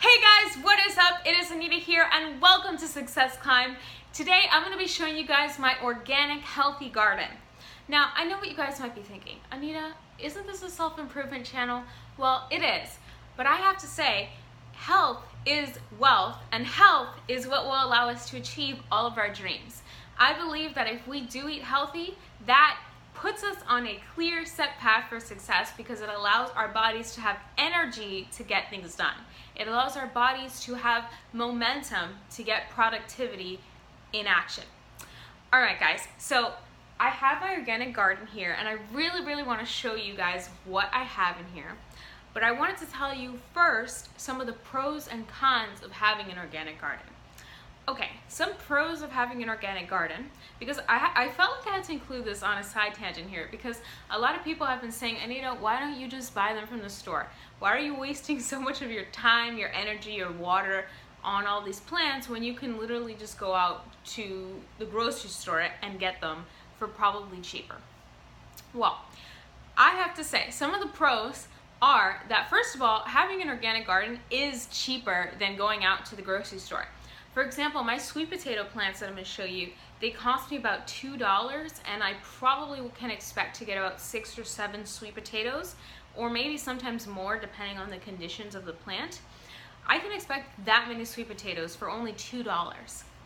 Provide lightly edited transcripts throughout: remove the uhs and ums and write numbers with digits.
Hey guys, what is up? It is Anita here and welcome to Success Climb. Today I'm going to be showing you guys my organic healthy garden. Now I know what you guys might be thinking. Anita, isn't this a self-improvement channel? Well, it is, but I have to say health is wealth and health is what will allow us to achieve all of our dreams. I believe that if we do eat healthy, that puts us on a clear set path for success because it allows our bodies to have energy to get things done. It allows our bodies to have momentum to get productivity in action. All right guys, so I have my organic garden here and I really want to show you guys what I have in here. But I wanted to tell you first some of the pros and cons of having an organic garden. Okay, some pros of having an organic garden, because I felt like I had to include this on a side tangent here because a lot of people have been saying, Anita, why don't you just buy them from the store? Why are you wasting so much of your time, your energy, your water on all these plants when you can literally just go out to the grocery store and get them for probably cheaper? Well, I have to say, some of the pros are that first of all, having an organic garden is cheaper than going out to the grocery store. For example, my sweet potato plants that I'm going to show you, they cost me about $2 and I probably can expect to get about 6 or 7 sweet potatoes or maybe sometimes more depending on the conditions of the plant. I can expect that many sweet potatoes for only $2.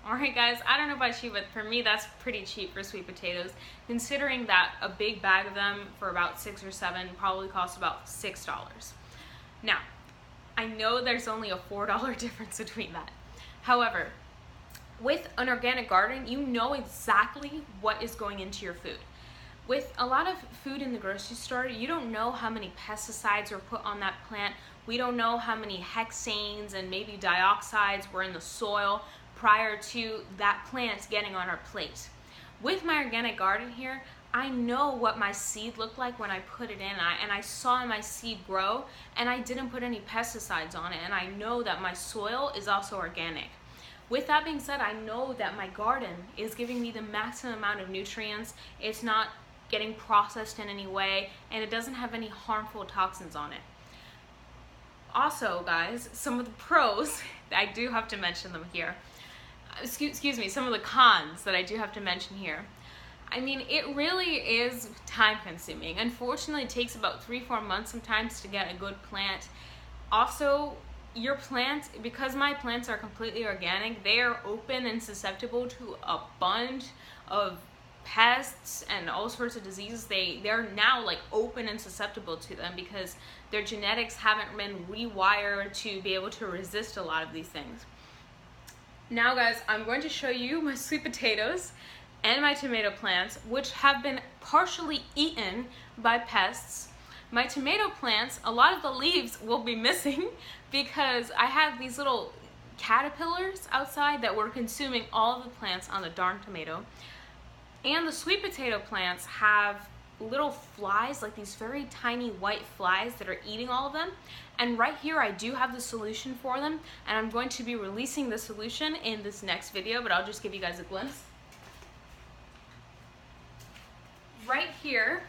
Alright guys, I don't know about you, but for me that's pretty cheap for sweet potatoes, considering that a big bag of them for about 6 or 7 probably costs about $6. Now, I know there's only a $4 difference between that. However, with an organic garden, you know exactly what is going into your food. With a lot of food in the grocery store, you don't know how many pesticides were put on that plant. We don't know how many hexanes and maybe dioxides were in the soil prior to that plant getting on our plate. With my organic garden here, I know what my seed looked like when I put it in, and I saw my seed grow, and I didn't put any pesticides on it, and I know that my soil is also organic. With that being said, I know that my garden is giving me the maximum amount of nutrients, it's not getting processed in any way, and it doesn't have any harmful toxins on it. Also, guys, some of the pros, I do have to mention them here. Excuse me, some of the cons that I do have to mention here. I mean, it really is time consuming. Unfortunately, it takes about 3-4 months sometimes to get a good plant. Also, your plant, because my plants are completely organic, they are open and susceptible to a bunch of pests and all sorts of diseases. They're now like open and susceptible to them because their genetics haven't been rewired to be able to resist a lot of these things. Now guys, I'm going to show you my sweet potatoes and my tomato plants, which have been partially eaten by pests. My tomato plants, a lot of the leaves will be missing because I have these little caterpillars outside that were consuming all of the plants on the darn tomato. And the sweet potato plants have little flies, like these very tiny white flies that are eating all of them. And right here I do have the solution for them, and I'm going to be releasing the solution in this next video, but I'll just give you guys a glimpse. Right here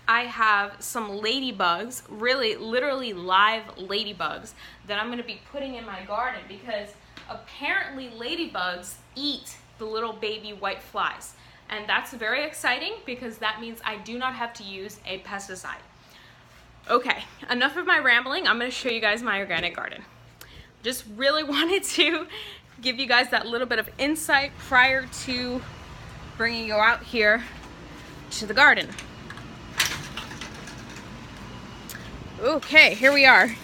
I have some ladybugs, really literally live ladybugs that I'm going to be putting in my garden because apparently ladybugs eat the little baby white flies. And that's very exciting because that means I do not have to use a pesticide. Okay, enough of my rambling. I'm going to show you guys my organic garden. Just really wanted to give you guys that little bit of insight prior to bringing you out here to the garden. Okay, here we are.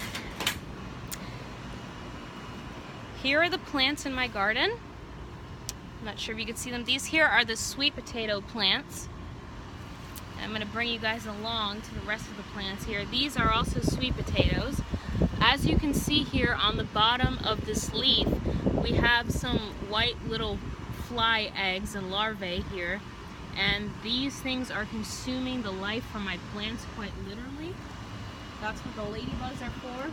Here are the plants in my garden. I'm not sure if you can see them. These here are the sweet potato plants. I'm going to bring you guys along to the rest of the plants here. These are also sweet potatoes. As you can see here on the bottom of this leaf, we have some white little fly eggs and larvae here. And these things are consuming the life from my plants quite literally. That's what the ladybugs are for.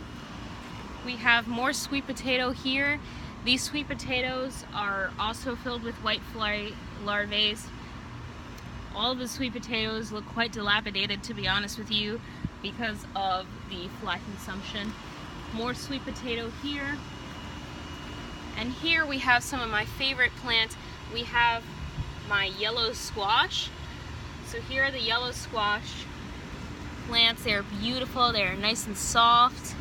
We have more sweet potato here. These sweet potatoes are also filled with white fly larvae. All of the sweet potatoes look quite dilapidated, to be honest with you, because of the fly consumption. More sweet potato here. And here we have some of my favorite plants. We have my yellow squash. So here are the yellow squash plants. They're beautiful, they're nice and soft.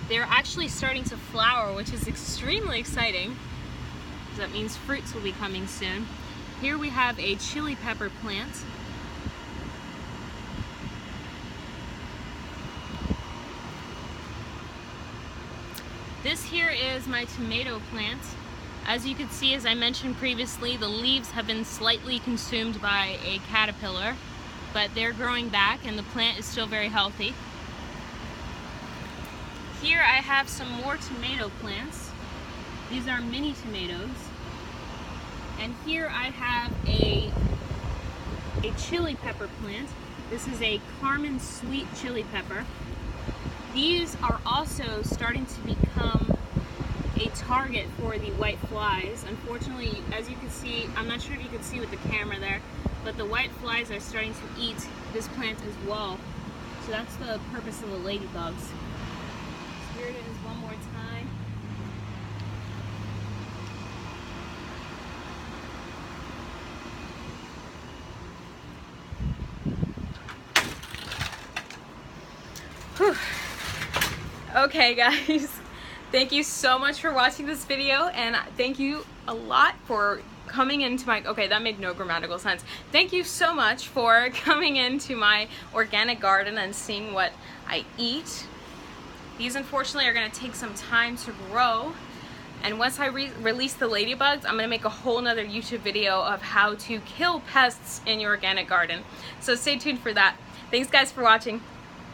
They're actually starting to flower, which is extremely exciting. That means fruits will be coming soon. Here we have a chili pepper plant. This here is my tomato plant. As you can see, as I mentioned previously, the leaves have been slightly consumed by a caterpillar, but they're growing back and the plant is still very healthy. Here I have some more tomato plants. These are mini tomatoes. And here I have a chili pepper plant. This is a Carmen sweet chili pepper. These are also starting to become a target for the white flies. Unfortunately, as you can see, I'm not sure if you can see with the camera there, but the white flies are starting to eat this plant as well. So that's the purpose of the ladybugs. So here it is one more time. Whew. Okay guys, thank you so much for watching this video, and thank you a lot for coming into my, okay, that made no grammatical sense. Thank you so much for coming into my organic garden and seeing what I eat. These unfortunately are gonna take some time to grow, and once I release the ladybugs, I'm gonna make a whole nother YouTube video of how to kill pests in your organic garden. So stay tuned for that. Thanks guys for watching.